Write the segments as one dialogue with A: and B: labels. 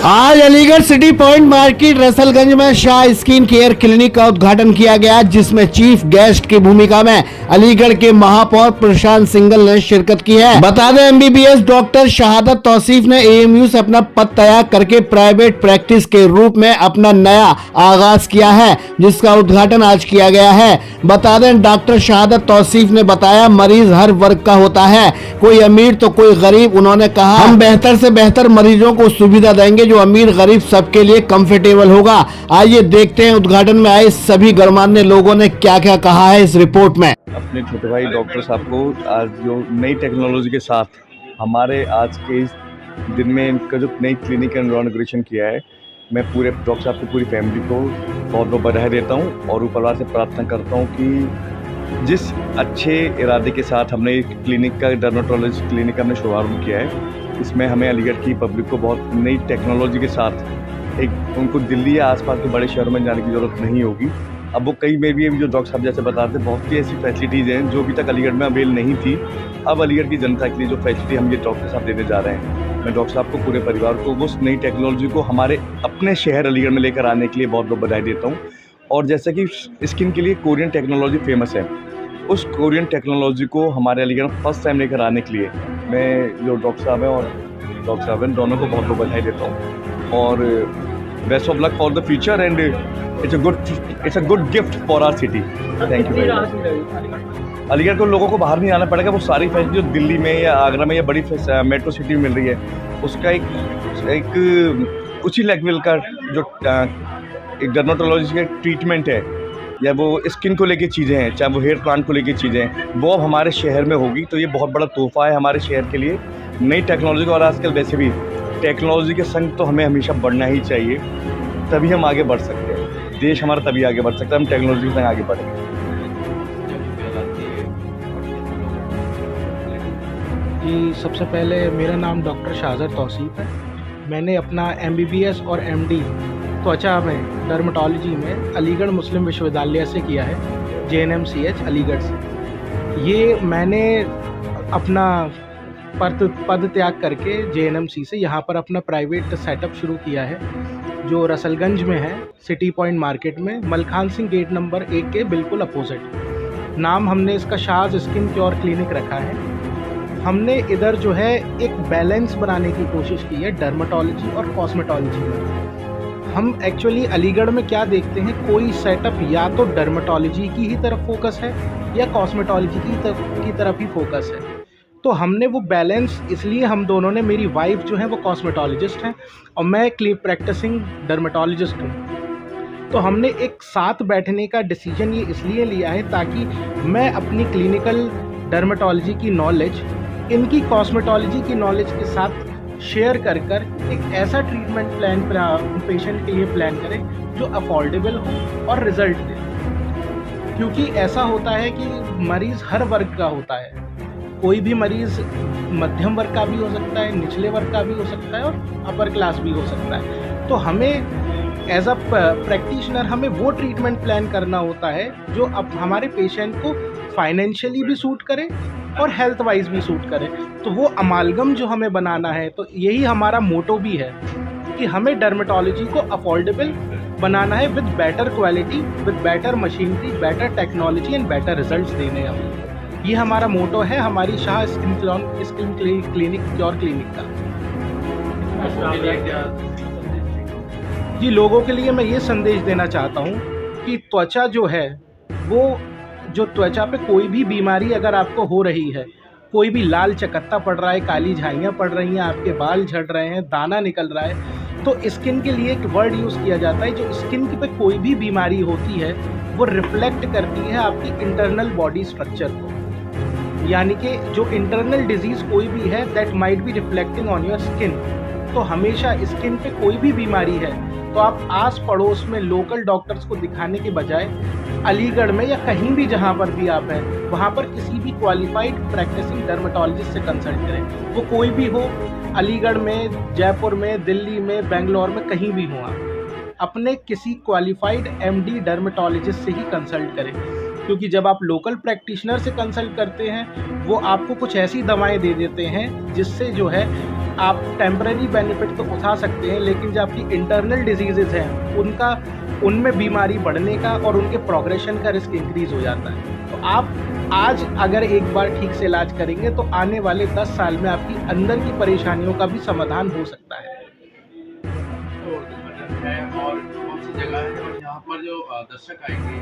A: आज Aligarh city point market रसलगंज में Shah skin care clinic का उद्घाटन किया गया, जिसमें चीफ गेस्ट की भूमिका में अलीगढ़ के महापौर प्रशांत सिंघल ने शिरकत की है। बता दें, एमबीबीएस डॉक्टर शहादत तौसीफ ने एएमयू से अपना पद त्याग करके प्राइवेट प्रैक्टिस के रूप में अपना नया आगाज किया है, जिसका उद्घाटन आज किया गया है। बता दें, डॉक्टर शहादत तौसीफ ने बताया, मरीज हर वर्ग का होता है, कोई अमीर तो कोई गरीब। उन्होंने कहा, हम बेहतर से बेहतर मरीजों को सुविधा देंगे जो अमीर गरीब सबके लिए कंफर्टेबल होगा। आइए देखते हैं उद्घाटन में आए सभी गणमान्य लोगों ने क्या क्या कहा है इस रिपोर्ट में।
B: अपने छोटे भाई डॉक्टर साहब को आज जो नई टेक्नोलॉजी के साथ हमारे आज के इस दिन में इनका जो नई क्लिनिक का इनॉग्रेशन किया है, मैं पूरे डॉक्टर साहब की पूरी फैमिली को बहुत बहुत बधाई देता हूँ और ऊपर वाले से प्रार्थना करता हूँ कि जिस अच्छे इरादे के साथ हमने एक क्लिनिक का डर्मेटोलॉजी क्लिनिक का हमने शुभारंभ किया है, इसमें हमें अलीगढ़ की पब्लिक को बहुत नई टेक्नोलॉजी के साथ एक उनको दिल्ली या आसपास के बड़े शहरों में जाने की ज़रूरत नहीं होगी। अब वो कई में भी जो डॉक्टर साहब जैसे बताते हैं, बहुत सी ऐसी फैसिलिटीज़ हैं जो अभी तक अलीगढ़ में अवेल नहीं थी। अब अलीगढ़ की जनता के लिए जो फैसिलिटी हम ये डॉक्टर साहब देने जा रहे हैं, मैं डॉक्टर साहब को, पूरे परिवार को उस नई टेक्नोलॉजी को हमारे अपने शहर अलीगढ़ में लेकर आने के लिए बहुत बहुत बधाई देता हूँ। और जैसे कि स्किन के लिए कोरियन टेक्नोलॉजी फेमस है, उस कोरियन टेक्नोलॉजी को हमारे अलीगढ़ में फर्स्ट टाइम लेकर आने के लिए मैं जो डॉक्टर साहब हैं और डॉक्टर साहब हैं दोनों को बहुत बहुत बधाई देता हूँ और best of luck for the future and it's a good gift for our city. Thank you very much. Aligarh को लोगों को बाहर नहीं आना पड़ेगा, वो सारी फैसिलिटी जो दिल्ली में या आगरा में या बड़ी मेट्रो सिटी में मिल रही है, उसका एक उसी लेवल का जो एक डर्मेटोलॉजी का ट्रीटमेंट है या वो स्किन को लेके चीज़ें हैं, चाहे वो हेयर प्लांट को लेके चीज़ें हैं, वो अब हमारे शहर में होगी। तो ये बहुत बड़ा तोहफा है हमारे शहर के लिए नई टेक्नोलॉजी का। और आजकल वैसे भी टेक्नोलॉजी के संग तो हमें हमेशा बढ़ना ही चाहिए, तभी हम आगे बढ़ सकते हैं। देश हमारा तभी आगे बढ़ सकता है, हम टेक्नोलॉजी के संग आगे बढ़ेंगे।
C: जी, सबसे पहले मेरा नाम डॉक्टर शहादत तौसीफ है। मैंने अपना एमबीबीएस और एमडी त्वचा में डर्मेटोलॉजी में अलीगढ़ मुस्लिम विश्वविद्यालय से किया है, JNMCH अलीगढ़ से। ये मैंने अपना पद त्याग करके JNMC से यहाँ पर अपना प्राइवेट सेटअप शुरू किया है, जो रसलगंज में है, सिटी पॉइंट मार्केट में, मलखान सिंह गेट नंबर 1 के बिल्कुल अपोजिट। नाम हमने इसका शाह स्किन क्योर क्लिनिक रखा है। हमने इधर जो है एक बैलेंस बनाने की कोशिश की है डर्मेटोलॉजी और कॉस्मेटोलॉजी में। हम एक्चुअली अलीगढ़ में क्या देखते हैं, कोई सेटअप या तो डर्मेटोलॉजी की ही तरफ फोकस है या कॉस्मेटोलॉजी की तरफ ही फोकस है। तो हमने वो बैलेंस, इसलिए हम दोनों ने, मेरी वाइफ जो है वो कॉस्मेटोलॉजिस्ट हैं और मैं प्रैक्टिसिंग डर्मेटोलॉजिस्ट हूँ। तो हमने एक साथ बैठने का डिसीजन ये इसलिए लिया है ताकि मैं अपनी क्लिनिकल डर्मेटोलॉजी की नॉलेज इनकी कॉस्मेटोलॉजी की नॉलेज के साथ शेयर कर एक ऐसा ट्रीटमेंट प्लान पेशेंट के लिए प्लान करें जो अफोर्डेबल हो और रिजल्ट दे। क्योंकि ऐसा होता है कि मरीज़ हर वर्ग का होता है, कोई भी मरीज़ मध्यम वर्ग का भी हो सकता है, निचले वर्ग का भी हो सकता है और अपर क्लास भी हो सकता है। तो हमें एज अ प्रैक्टिशनर हमें वो ट्रीटमेंट प्लान करना होता है जो अब हमारे पेशेंट को फाइनेंशियली भी सूट करे और हेल्थ वाइज भी सूट करे। तो वो अमालगम जो हमें बनाना है, तो यही हमारा मोटो भी है कि हमें डर्मेटोलॉजी को अफोर्डेबल बनाना है with better quality, with better machinery, better technology and better results देने हैं। ये हमारा मोटो है हमारी Shah skin clinic cure clinic का। जी, लोगों के लिए मैं ये संदेश देना चाहता हूँ कि त्वचा जो है, वो जो त्वचा पे कोई भी बीमारी अगर आपको हो रही है, कोई भी लाल चकत्ता पड़ रहा है, काली झाइयाँ पड़ रही हैं, आपके बाल झड़ रहे हैं, दाना निकल रहा है, तो स्किन के लिए एक वर्ड यूज़ किया जाता है, जो स्किन पे कोई भी बीमारी होती है वो रिफ्लेक्ट करती है आपकी इंटरनल बॉडी स्ट्रक्चर को। यानी कि जो इंटरनल डिजीज़ कोई भी है, that might be reflecting on your skin. तो हमेशा स्किन पे कोई भी बीमारी है तो आप आस पड़ोस में लोकल डॉक्टर्स को दिखाने के बजाय अलीगढ़ में या कहीं भी जहाँ पर भी आप हैं, वहाँ पर किसी भी क्वालिफाइड प्रैक्टिसिंग डर्मेटोलॉजिस्ट से कंसल्ट करें। वो कोई भी हो, अलीगढ़ में, जयपुर में, दिल्ली में, बेंगलोर में, कहीं भी हो, आप अपने किसी क्वालिफाइड MD डर्मेटोलॉजिस्ट से ही कंसल्ट करें। क्योंकि जब आप लोकल प्रैक्टिशनर से कंसल्ट करते हैं, वो आपको कुछ ऐसी दवाएं दे देते हैं जिससे जो है आप टेम्पररी बेनिफिट तो उठा सकते हैं, लेकिन जो आपकी इंटरनल डिजीजेज हैं उनमें बीमारी बढ़ने का और उनके प्रोग्रेशन का रिस्क इंक्रीज हो जाता है। तो आप आज अगर एक बार ठीक से इलाज करेंगे तो आने वाले 10 साल में आपकी अंदर की परेशानियों का भी समाधान हो सकता है।
D: है और कौन सी जगह है और यहाँ पर जो दर्शक आएंगे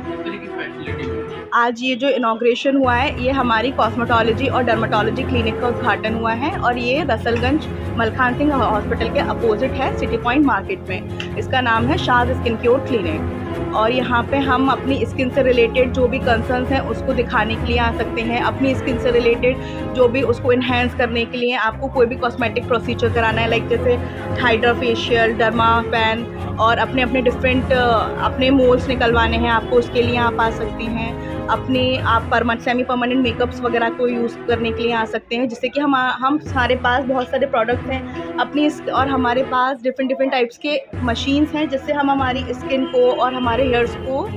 D: किस तरह की फैसिलिटी मिलेगी?
E: आज ये जो इनॉग्रेशन हुआ है ये हमारी कॉस्मेटोलॉजी और डर्मेटोलॉजी क्लिनिक का उद्घाटन हुआ है और ये रसलगंज मलखान सिंह हॉस्पिटल के अपोजिट है, सिटी पॉइंट मार्केट में। इसका नाम है शाज स्किन क्योर क्लिनिक और यहाँ पे हम अपनी स्किन से रिलेटेड जो भी कंसर्न्स हैं उसको दिखाने के लिए आ सकते हैं। अपनी स्किन से रिलेटेड जो भी उसको इन्हेंस करने के लिए आपको कोई भी कॉस्मेटिक प्रोसीजर कराना है, लाइक जैसे हाइड्रा फेशियल, डर्मा पैन और अपने अपने डिफरेंट अपने मोल्स निकलवाने हैं आपको, उसके लिए आप आ सकती हैं। अपने आप सेमी परमानेंट मेकअप्स वगैरह को यूज़ करने के लिए आ सकते हैं, जिससे कि हम हमारे पास बहुत सारे प्रोडक्ट्स हैं अपनी और हमारे पास डिफरेंट टाइप्स के मशीन्स हैं जिससे हम हमारी स्किन को और हमारे हेयर्स को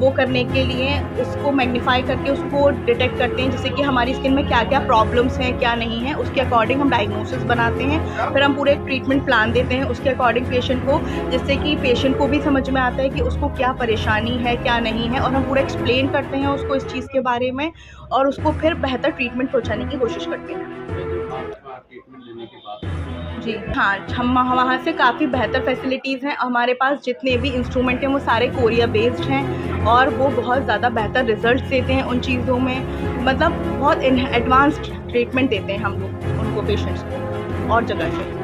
E: वो करने के लिए उसको मैग्नीफाई करके उसको डिटेक्ट करते हैं, जिससे कि हमारी स्किन में क्या क्या प्रॉब्लम्स हैं क्या नहीं है, उसके अकॉर्डिंग हम डायग्नोसिस बनाते हैं। फिर हम पूरे एक ट्रीटमेंट प्लान देते हैं उसके अकॉर्डिंग पेशेंट को, जिससे कि पेशेंट को भी समझ में आता है कि उसको क्या परेशानी है क्या नहीं है, और हम पूरा एक्सप्लेन करते हैं उसको इस चीज़ के बारे में और उसको फिर बेहतर ट्रीटमेंट पहुँचाने की कोशिश करते हैं।
D: ट्रीटमेंट लेने के बाद
E: जी हाँ, हम वहाँ से काफ़ी बेहतर फैसिलिटीज़ हैं। हमारे पास जितने भी इंस्ट्रूमेंट हैं वो सारे कोरिया बेस्ड हैं और वो बहुत ज़्यादा बेहतर रिजल्ट देते हैं उन चीज़ों में, मतलब बहुत एडवांस्ड ट्रीटमेंट देते हैं हम लोग उनको, पेशेंट्स को और जगह से।